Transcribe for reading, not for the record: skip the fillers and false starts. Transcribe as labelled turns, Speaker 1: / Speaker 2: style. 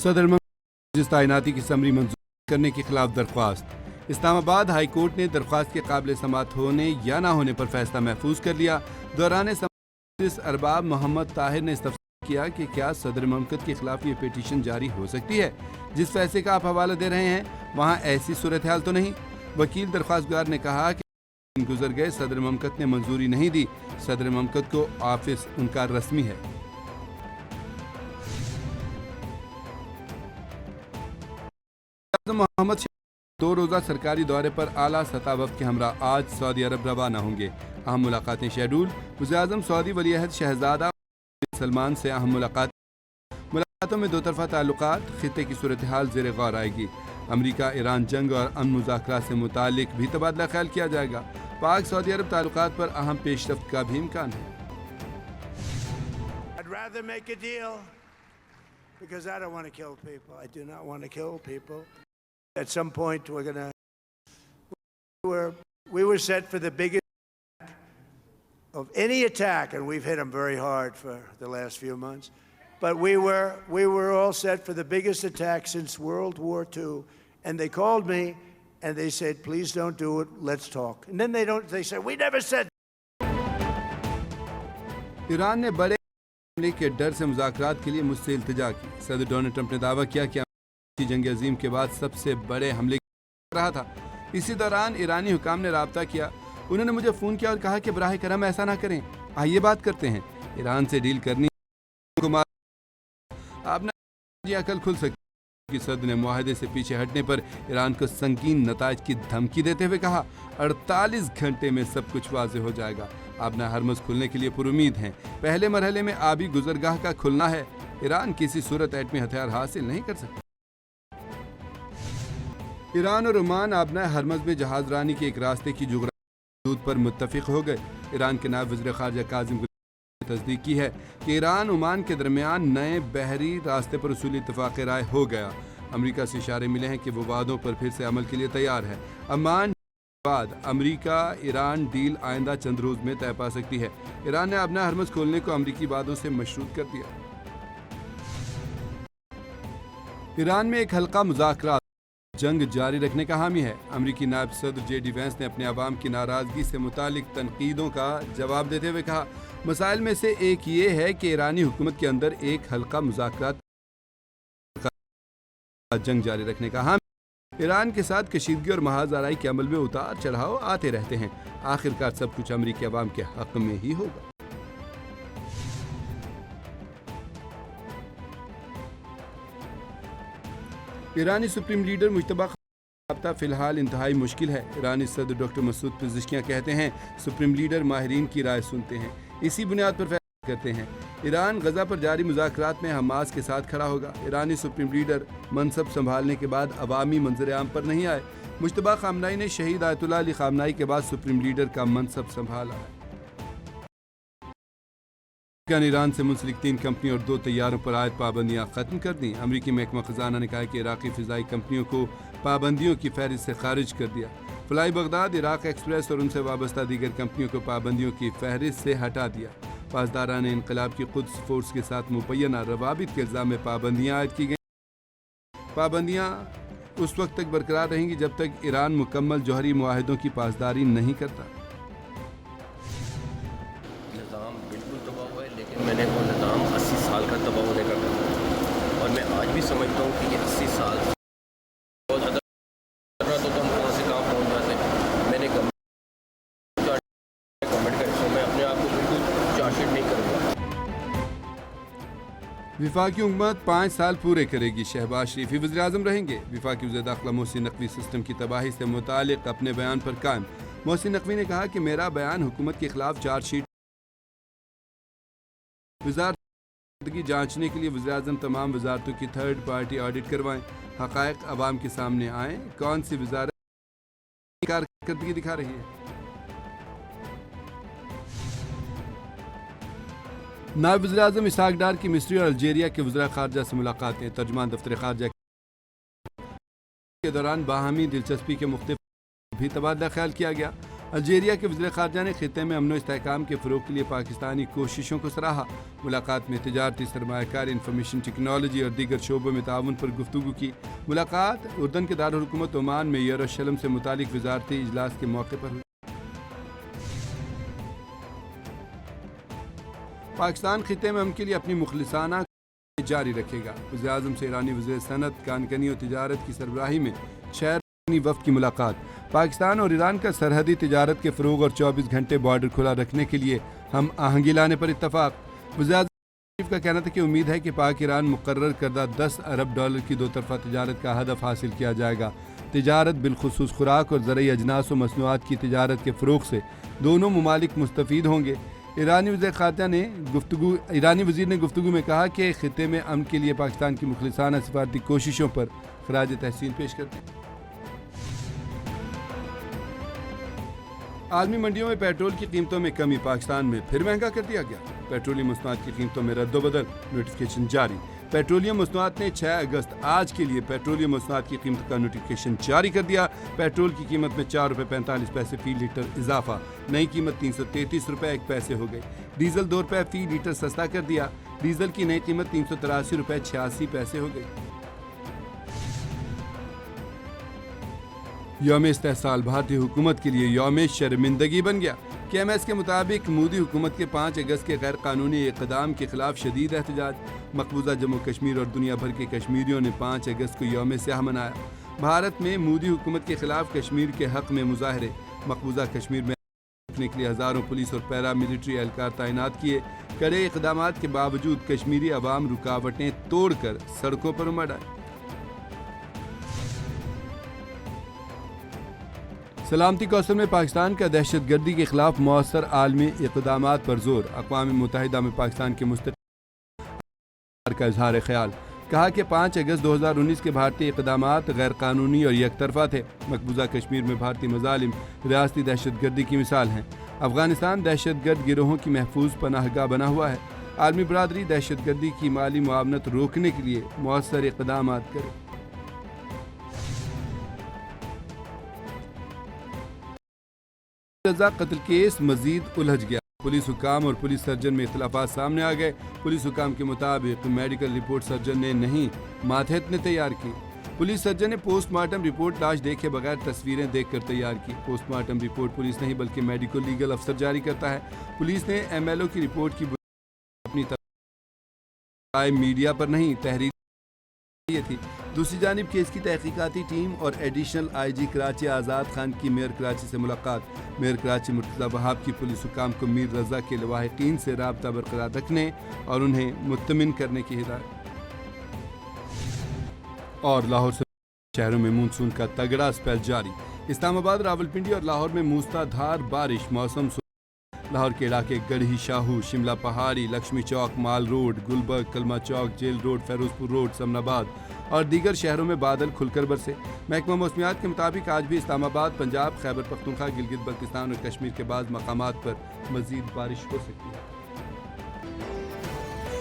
Speaker 1: صدر ممنون تعیناتی کی سمری منظور کرنے کے خلاف درخواست۔ اسلام آباد ہائی کورٹ نے درخواست کے قابل سماعت ہونے یا نہ ہونے پر فیصلہ محفوظ کر لیا۔ دوران سماعت ارباب محمد طاہر نے استفسار کیا کہ کیا صدر مملکت کے خلاف یہ پیٹیشن جاری ہو سکتی ہے؟ جس فیصلے کا آپ حوالہ دے رہے ہیں وہاں ایسی صورتحال تو نہیں؟ وکیل درخواست گار نے کہا کہ گزر گئے صدر مملکت نے منظوری نہیں دی، صدر مملکت کو آفس ان کا رسمی ہے۔ محمد دو روزہ سرکاری دورے پر اعلیٰ سطح وفد کے ہمراہ آج سعودی عرب روانہ ہوں گے۔ اہم ملاقاتیں شیڈول۔ وزیراعظم سعودی ولی عہد شہزادہ سلمان سے اہم ملاقاتوں میں دو طرفہ تعلقات، خطے کی صورتحال زیر غور آئے گی۔ امریکہ ایران جنگ اور امن مذاکرات سے متعلق بھی تبادلہ خیال کیا جائے گا۔ پاک سعودی عرب تعلقات پر اہم پیش رفت کا بھی امکان ہے۔
Speaker 2: I'd rather make a deal because I don't want to kill people. I do not want to kill people. At some point we were set for the biggest attack of any attack, and we've hit them very hard for the last few months. But we were all set for the biggest attack since World War II, and they called me and they said, "Please don't do it. Let's talk." And then they said, "We never said."
Speaker 1: Iran نے بڑے حملے کے ڈر سے مذاکرات کے لیے مجھ سے التجا کی۔ صدر ڈونلڈ ٹرمپ نے دعویٰ کیا کہ کی جنگ عظیم کے بعد سب سے بڑے حملے کر رہا تھا۔ اسی دوران ایرانی حکام نے رابطہ کیا، انہوں نے مجھے فون کیا اور کہا کہ براہ کرم ایسا نہ کریں، آئیے بات کرتے ہیں، ایران سے ڈیل کرنی آپ نے عقل کھل سکتی۔ صدر نے معاہدے سے پیچھے ہٹنے پر ایران کو سنگین نتائج کی دھمکی دیتے ہوئے کہا 48 گھنٹے میں سب کچھ واضح ہو جائے گا۔ آپ نے ہرمز کھلنے کے لیے پر امید ہیں۔ پہلے مرحلے میں آبی گزرگاہ کا کھلنا ہے۔ ایران کسی صورت ایٹمی ہتھیار حاصل نہیں کر سکتا۔ ایران اور عمان آبنہ ہرمز میں جہاز رانی کے ایک راستے کی جغرافیائی حدود پر متفق ہو گئے۔ ایران کے نائب وزیر خارجہ کاظم نے تصدیق کی ہے کہ ایران عمان کے درمیان نئے بحری راستے پر اصولی اتفاق رائے ہو گیا۔ امریکہ سے اشارے ملے ہیں کہ وہ وعدوں پر پھر سے عمل کے لیے تیار ہے۔ عمان کے بعد امریکہ ایران ڈیل آئندہ چند روز میں طے پا سکتی ہے۔ ایران نے آبنہ ہرمز کھولنے کو امریکی وعدوں سے مشروط کر دیا۔ ایران میں ایک حلقہ مذاکرات جنگ جاری رکھنے کا حامی ہے۔ امریکی نائب صدر جے ڈی وینس نے اپنے عوام کی ناراضگی سے متعلق تنقیدوں کا جواب دیتے ہوئے کہا مسائل میں سے ایک یہ ہے کہ ایرانی حکومت کے اندر ایک حلقہ مذاکرات جنگ جاری رکھنے کا حامی۔ ایران کے ساتھ کشیدگی اور محاذ آرائی کے عمل میں اتار چڑھاؤ آتے رہتے ہیں، آخرکار سب کچھ امریکی عوام کے حق میں ہی ہوگا۔ ایرانی سپریم لیڈر مجتبیٰ رابطہ فی الحال انتہائی مشکل ہے۔ ایرانی صدر ڈاکٹر مسعود پزشکیاں کہتے ہیں سپریم لیڈر ماہرین کی رائے سنتے ہیں، اسی بنیاد پر فیصلہ کرتے ہیں۔ ایران غزہ پر جاری مذاکرات میں حماس کے ساتھ کھڑا ہوگا۔ ایرانی سپریم لیڈر منصب سنبھالنے کے بعد عوامی منظر عام پر نہیں آئے۔ مجتبیٰ خامنہئی نے شہید آیت اللہ علی خامنہئی کے بعد سپریم لیڈر کا منصب سنبھالا ہے۔ امریکہ نے ایران سے منسلک 3 کمپنیوں اور 2 طیاروں پر عائد پابندیاں ختم کر دیں۔ امریکی محکمہ خزانہ نے کہا کہ عراقی فضائی کمپنیوں کو پابندیوں کی فہرست سے خارج کر دیا۔ فلائی بغداد، عراق ایکسپریس اور ان سے وابستہ دیگر کمپنیوں کو پابندیوں کی فہرست سے ہٹا دیا۔ پاسداران انقلاب کی قدس فورس کے ساتھ مبینہ روابط کے الزام میں پابندیاں عائد کی گئیں۔ پابندیاں اس وقت تک برقرار رہیں گی جب تک ایران مکمل جوہری معاہدوں کی پاسداری نہیں کرتا۔
Speaker 3: نظام بالکل تباہ ہوا ہے، لیکن میں نے وہ نظام 80 سال کا تباہ ہونے کا کہا، اور میں آج بھی سمجھتا ہوں کہ یہ 80 سال بہت زیادہ تو ہم کہاں سے کہاں پہنچ جاتے ہیں۔ میں نے کمنٹ کر میں اپنے آپ کو بالکل چارج شیٹ نہیں کروں گا۔
Speaker 1: وفاقی حکومت 5 سال پورے کرے گی، شہباز شریف ہی وزیر اعظم رہیں گے۔ وفاقی وزیر داخلہ محسن نقوی سسٹم کی تباہی سے متعلق اپنے بیان پر قائم۔ محسن نقوی نے کہا کہ میرا بیان حکومت کے خلاف چارج شیٹ وزارت کی جانچنے کے لیے وزیر اعظم تمام وزارتوں کی 3rd پارٹی آڈٹ کروائیں، حقائق عوام کے سامنے آئیں، کون سی وزارت کارکردگی دکھا رہی ہے۔ نائب وزیر اعظم اسحاق ڈار کی مصری اور الجیریا کے وزراء خارجہ سے ملاقاتیں۔ ترجمان دفتر خارجہ کے دوران باہمی دلچسپی کے مختلف بھی تبادلہ خیال کیا گیا۔ الجیریا کے وزیر خارجہ نے خطے میں امن و استحکام کے فروغ کے لیے پاکستانی کوششوں کو سراہا۔ ملاقات میں تجارتی سرمایہ کاری، انفارمیشن ٹیکنالوجی اور دیگر شعبوں میں تعاون پر گفتگو کی۔ ملاقات اردن کے دارالحکومت عمان میں یروشلم سے متعلق وزارتی اجلاس کے موقع پر ہوئی۔ پاکستان خطے میں امن کے لیے اپنی مخلصانہ جاری رکھے گا۔ وزیر اعظم سے ایرانی وزیر صنعت، کانکنی و تجارت کی سربراہی میں 6 رکنی وفد کی ملاقات۔ پاکستان اور ایران کا سرحدی تجارت کے فروغ اور 24 گھنٹے بارڈر کھلا رکھنے کے لیے ہم آہنگی لانے پر اتفاق۔ وزیر اعظم کا کہنا تھا کہ امید ہے کہ پاک ایران مقرر کردہ $10 ارب کی دو طرفہ تجارت کا ہدف حاصل کیا جائے گا۔ تجارت بالخصوص خوراک اور زرعی اجناس و مصنوعات کی تجارت کے فروغ سے دونوں ممالک مستفید ہوں گے۔ ایرانی وزیر نے گفتگو میں کہا کہ خطے میں امن کے لیے پاکستان کی مخلصانہ سفارتی کوششوں پر خراج تحسین پیش کرتے ہیں۔ عالمی منڈیوں میں پیٹرول کی قیمتوں میں کمی، پاکستان میں پھر مہنگا کر دیا گیا۔ پیٹرولیم مصنوعات کی قیمتوں میں رد و بدل، نوٹیفکیشن جاری۔ پیٹرولیم مصنوعات نے 6 اگست آج کے لیے پیٹرولیم مصنوعات کی قیمت کا نوٹیفکیشن جاری کر دیا۔ پیٹرول کی قیمت میں $4.45 فی لیٹر اضافہ، نئی قیمت $333 ہو گئی۔ ڈیزل $2 فی لیٹر سستا کر دیا، ڈیزل کی نئی قیمت $383.86 ہو گئی۔ یوم استحصال بھارتی حکومت کے لیے یوم شرمندگی بن گیا۔ KMS کے مطابق مودی حکومت کے 5 اگست کے غیر قانونی اقدام کے خلاف شدید احتجاج۔ مقبوضہ جموں کشمیر اور دنیا بھر کے کشمیریوں نے 5 اگست کو یوم سیاہ منایا۔ بھارت میں مودی حکومت کے خلاف کشمیر کے حق میں مظاہرے۔ مقبوضہ کشمیر میں رکھنے کے لیے ہزاروں پولیس اور پیرا ملٹری اہلکار تعینات کیے۔ کڑے اقدامات کے باوجود کشمیری عوام رکاوٹیں توڑ کر سڑکوں پر امڑ آئے۔ سلامتی کونسل میں پاکستان کا دہشت گردی کے خلاف مؤثر عالمی اقدامات پر زور۔ اقوام متحدہ میں پاکستان کے مستقل کا اظہار خیال، کہا کہ 5 اگست 2019 کے بھارتی اقدامات غیر قانونی اور یک طرفہ تھے۔ مقبوضہ کشمیر میں بھارتی مظالم ریاستی دہشت گردی کی مثال ہیں۔ افغانستان دہشت گرد گروہوں کی محفوظ پناہ گاہ بنا ہوا ہے۔ عالمی برادری دہشت گردی کی مالی معاونت روکنے کے لیے مؤثر اقدامات کرے۔ رضا قتل کیس مزید الجھ گیا، پولیس حکام اور پولیس سرجن میں اختلافات سامنے آ گئے۔ پولیس حکام کے مطابق میڈیکل رپورٹ سرجن نے نہیں، ماتحت نے تیار کی۔ پولیس سرجن نے پوسٹ مارٹم رپورٹ لاش دیکھے بغیر تصویریں دیکھ کر تیار کی۔ پوسٹ مارٹم رپورٹ پولیس نہیں بلکہ میڈیکل لیگل افسر جاری کرتا ہے۔ پولیس نے MLO کی رپورٹ کی اپنی رائے میڈیا پر نہیں تحریر تھی۔ دوسری جانب کیس کی تحقیقاتی ٹیم اور ایڈیشنل IG کراچی آزاد خان کی میئر کراچی سے ملاقات۔ میئر کراچی مرتضی وہاب کی پولیس حکام کو میر رضا کے لواحقین سے رابطہ برقرار رکھنے اور انہیں مطمئن کرنے کی ہدایت۔ اور لاہور سے شہروں میں مونسون کا تگڑا اسپیل جاری۔ اسلام آباد، راولپنڈی اور لاہور میں موسلا دھار بارش، موسم لاہور کے علاقے گڑھی شاہو، شملہ پہاڑی، لکشمی چوک، مال روڈ، گلبرگ، کلمہ چوک، جیل روڈ، فیروز پور روڈ، سمن آباد اور دیگر شہروں میں بادل کھل کر برسے۔ محکمہ موسمیات کے مطابق آج بھی اسلام آباد، پنجاب، خیبر پختونخوا، گلگت بلتستان اور کشمیر کے بعض مقامات پر مزید بارش ہو سکتی ہے۔